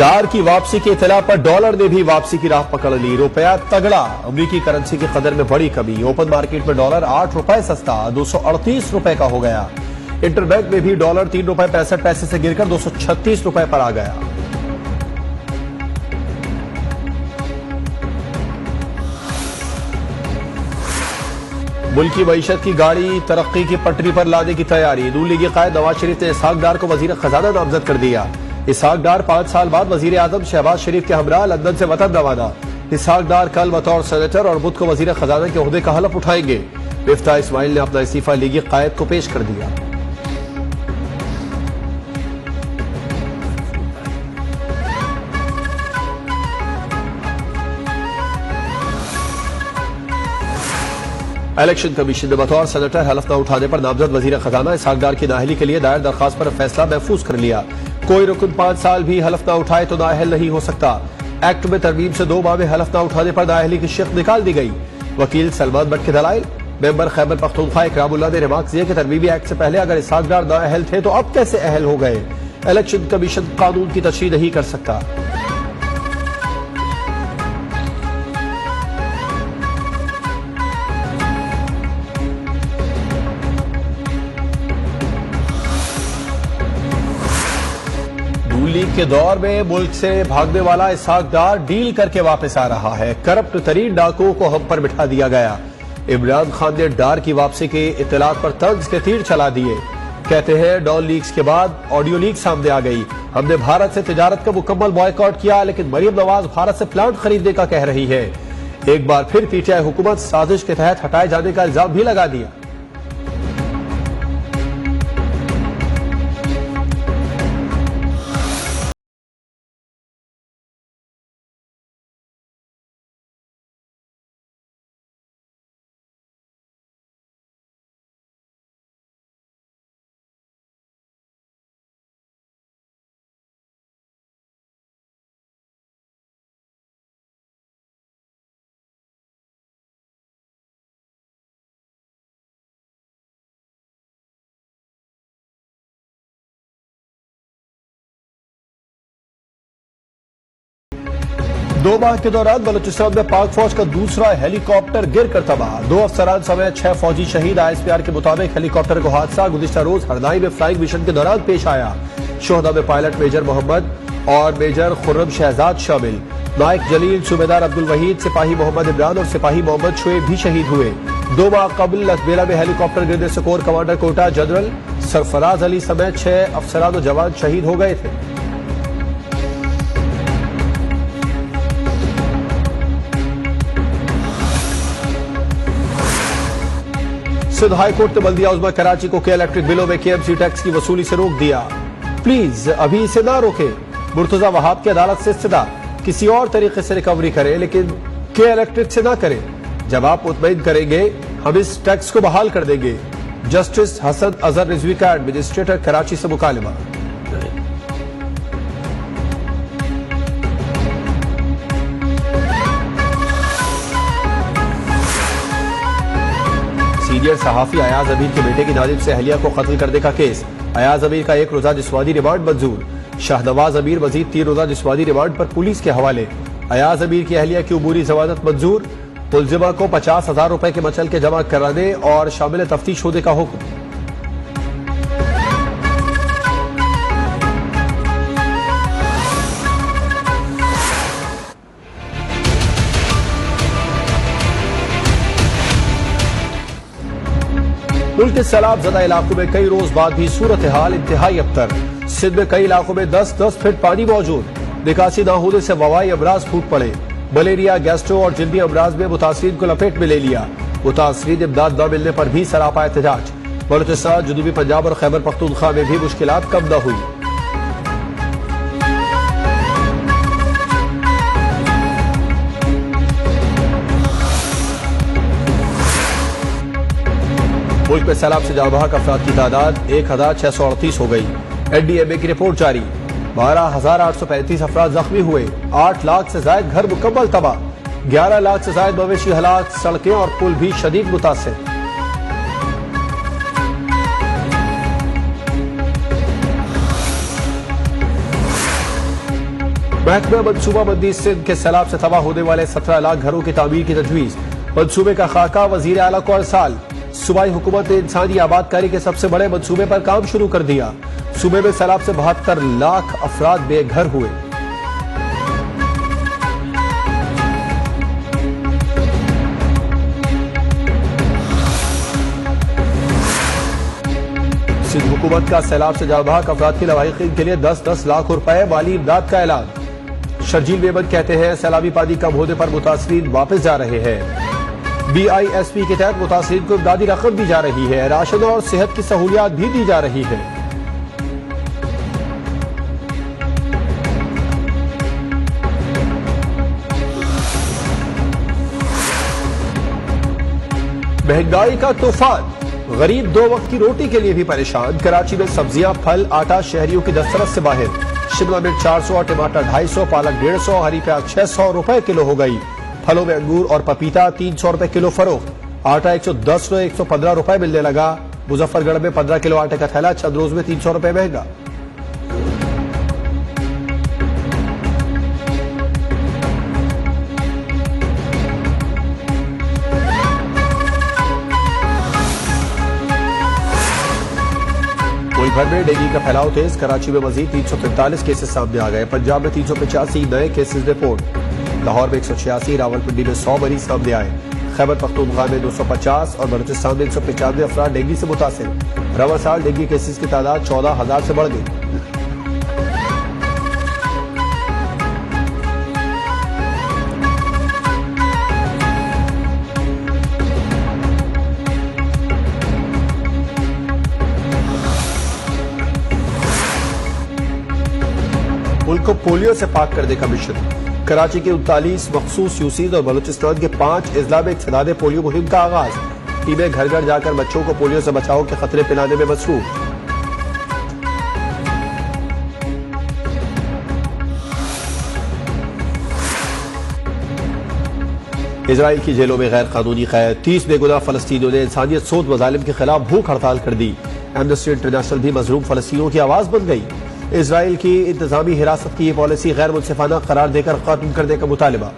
डार की वापसी की इतला पर डॉलर ने भी वापसी की राह पकड़ ली। रुपया तगड़ा, अमेरिकी करेंसी की कदर में बड़ी कमी। ओपन मार्केट में डॉलर 8 रुपए सस्ता 238 रुपए का हो गया। इंटरबैंक में भी डॉलर 3 रुपए 65 पैसे से गिरकर 236 रुपए पर आ गया। मुल्क की मईशत की गाड़ी तरक्की की पटरी पर लाने की तैयारी। नून लीगी कायद नवाज शरीफ ने इसहाक डार को वजीर खजाना नामजद कर दिया। इसहाक डार 5 साल बाद वजीर आजम शहबाज शरीफ के हमरा लंदन से वतन रवाना। इसहाक डार कल बतौर सेनेटर और बुध को वजीर खजाना के ओहदे का हलफ उठाएंगे। मिफ्ताह इस्माइल ने अपना इस्तीफा लीगी कायद को पेश कर दिया। इलेक्शन कमीशन ने बतौर सेनेटर हलफ न उठाने पर नामजद वजीर खजाना इसहाक डार की नाअहली के लिए दायर दरखास्त पर फैसला महफूज कर लिया। कोई रुकन 5 साल भी हलफ न उठाए तो नाअहल नहीं हो सकता। एक्ट में तरमीम से 2 माह में हलफ न उठाने पर नाअहली की शिक निकाल दी गई। वकील सलमान बट के दलाइल। मेंबर खैबर पख्तूनख्वा इकरामुल्लाह ने रिमार्क दिए कि तरमीमी एक्ट से पहले अगर इसहाक डार नाअहल थे तो अब कैसे अहल हो गए। इलेक्शन कमीशन कानून की तशरीह नहीं कर सकता। लीग के दौर में मुल्क से भागने वाला इसहाक डार डील करके वापस आ रहा है। करप्ट तरीन डाकुओं को हम पर बिठा दिया गया। इमरान खान ने डार की वापसी के इत्तलात पर तंज के तीर चला दिए। कहते हैं डॉन लीक्स के बाद ऑडियो लीक सामने आ गई। हमने भारत से तिजारत का मुकम्मल बॉयकॉट किया, लेकिन मरियम नवाज भारत से प्लांट खरीदने का कह रही है। एक बार फिर पीटीआई हुकूमत साजिश के तहत हटाए जाने का इल्जाम भी लगा दिया। दो माह के दौरान बलूचिस्तान में पाक फौज का दूसरा हेलीकॉप्टर गिरकर तबाह। 2 अफसरान समेत 6 फौजी शहीद। ISPR के मुताबिक हेलीकॉप्टर को हादसा गुज़िश्ता रोज हरनाई में फ्लाइंग मिशन के दौरान पेश आया। शोहदा में पायलट मेजर मोहम्मद और मेजर खुर्रम शहजाद शामिल। नायक जलील, सूबेदार अब्दुल वहीद, सिपाही मोहम्मद इमरान और सिपाही मोहम्मद शुएब भी शहीद हुए। 2 माह कबल लकबेला में हेलीकॉप्टर गिरने से corps commander Quetta general Sarfaraz Ali समेत 6 अफसरान और जवान शहीद हो गए थे। सिंध हाई कोर्ट ने बल्दिया उज़्मा कराची को के इलेक्ट्रिक बिलों में KMC टैक्स की वसूली से रोक दिया। प्लीज अभी इसे ना रोके। मुर्तजा वहाब की अदालत से इस्तदा, किसी और तरीके से रिकवरी करें, लेकिन के इलेक्ट्रिक से ना करें। जब आप मुतमईन करेंगे हम इस टैक्स को बहाल कर देंगे। जस्टिस हसन अजहर रिजवी का एडमिनिस्ट्रेटर कराची से मुकालमा। सीनियर सहाफी अयाज अमीर के बेटे की जानिब से अहलिया को कत्ल करने का केस। अयाज अमीर का 1 रोजा जिस्मानी रिमांड मंजूर। शाहनवाज अमीर मजीद 3 रोजा जिस्मानी रिमांड पर पुलिस के हवाले। अयाज अमीर की अहलिया की उमूरी जमानत मंजूर। मुलजिमा को 50,000 रुपए के मचल के जमा कराने और शामिल तफ्तीश होने का हुक्म। मुल्क के सैलाब ज़दा इलाकों में कई रोज बाद भी सूरत हाल इंतहाई अबतर। सिंध में कई इलाकों में 10-10 फीट पानी मौजूद। निकासी न होने से वबाई अमराज फूट पड़े। मलेरिया, गैस्ट्रो और जल्दी अमराज में मुतासरीन को लपेट में ले लिया। मुतासरीन इमदाद न मिलने पर भी सरापा एहतजाज। बलूचिस्तान, जनूबी पंजाब और खैबर पख्तूनख्वा में भी मुश्किलात कम न हुई। मुल्क में सैलाब से जाँबहक अफराद की तादाद 1638 हो गई। NDMA की रिपोर्ट जारी। 12,835 अफराद जख्मी हुए। 8 लाख से ज्यादा घर मुकम्मल तबाह। 11 लाख से ज्यादा मवेशी हलाक। सड़कें और पुल भी शदीद मुतासिर। महकमा मनसूबाबंदी सिंध के सैलाब से तबाह होने वाले 17 लाख घरों की तामीर की तजवीज। मनसूबे का खाका वजीर आला को अरसाल। सूबाई हुकूमत ने इंसानी आबादकारी के सबसे बड़े मनसूबे पर काम शुरू कर दिया। सूबे में सैलाब से 72 लाख अफराद बेघर हुए। सिंध हुकूमत का सैलाब से जाबाक अफराद की लवाहिकीन के लिए 10-10 लाख रुपए माली इमदाद का ऐलान। शर्जील मेमन कहते हैं सैलाबी पानी कम होने पर मुतासरीन वापस जा रहे हैं। BISP के तहत मुतासरीन को इमदादी रकम दी जा रही है। राशन और सेहत की सहूलियात भी दी जा रही है। महंगाई का तूफान, गरीब 2 वक्त की रोटी के लिए भी परेशान। कराची में सब्जियां, फल, आटा शहरियों की दस्तरस से बाहर। शिमला मिर्च 400 और टमाटर 250, पालक 150, हरी प्याज 600 रुपए किलो हो गई। फलों में अंगूर और पपीता 300 रुपए किलो फरोख्त। आटा 110 से 115 रुपए मिलने लगा। मुजफ्फरगढ़ में 15 किलो आटे का थैला चंद रोज में 300 रुपए महंगा। मुल्क भर में डेंगू का फैलाव तेज। कराची में मजीद 345 केसेस सामने आ गए। पंजाब में 385 नए केसेस रिपोर्ट। लाहौर में 186, रावलपिंडी में 100 मरीज सामने आए। खैबर पख्तूनख्वा में 250 और बलूचिस्तान में 195 अफराद डेंगू से मुतासिर। रवा साल डेंगू केसेस की तादाद 14,000 से बढ़ गई। मुल्क को पोलियो से पाक करने का मिशन। कराची के 39 मखसूस यूसीज और बलूचिस्तान के 5 अजला में इत्तेदाद पोलियो मुहिम का आगाज। टीमें घर घर जाकर बच्चों को पोलियो से बचाव के खतरे पिलाने में मसरूफ। इजराइल की जेलों में गैर कानूनी कैद। 30 बेगुनाह फलस्तीनियों ने इंसानियत सोच मजालिम के खिलाफ भूख हड़ताल कर दी। एमनेस्टी इंटरनेशनल भी मजलूम फलस्तीनियों की आवाज बन गई। इजराइल की इंतजामी हिरासत की ये पॉलिसी गैर मुनसिफाना करार देकर खत्म करने का मुतालिबा।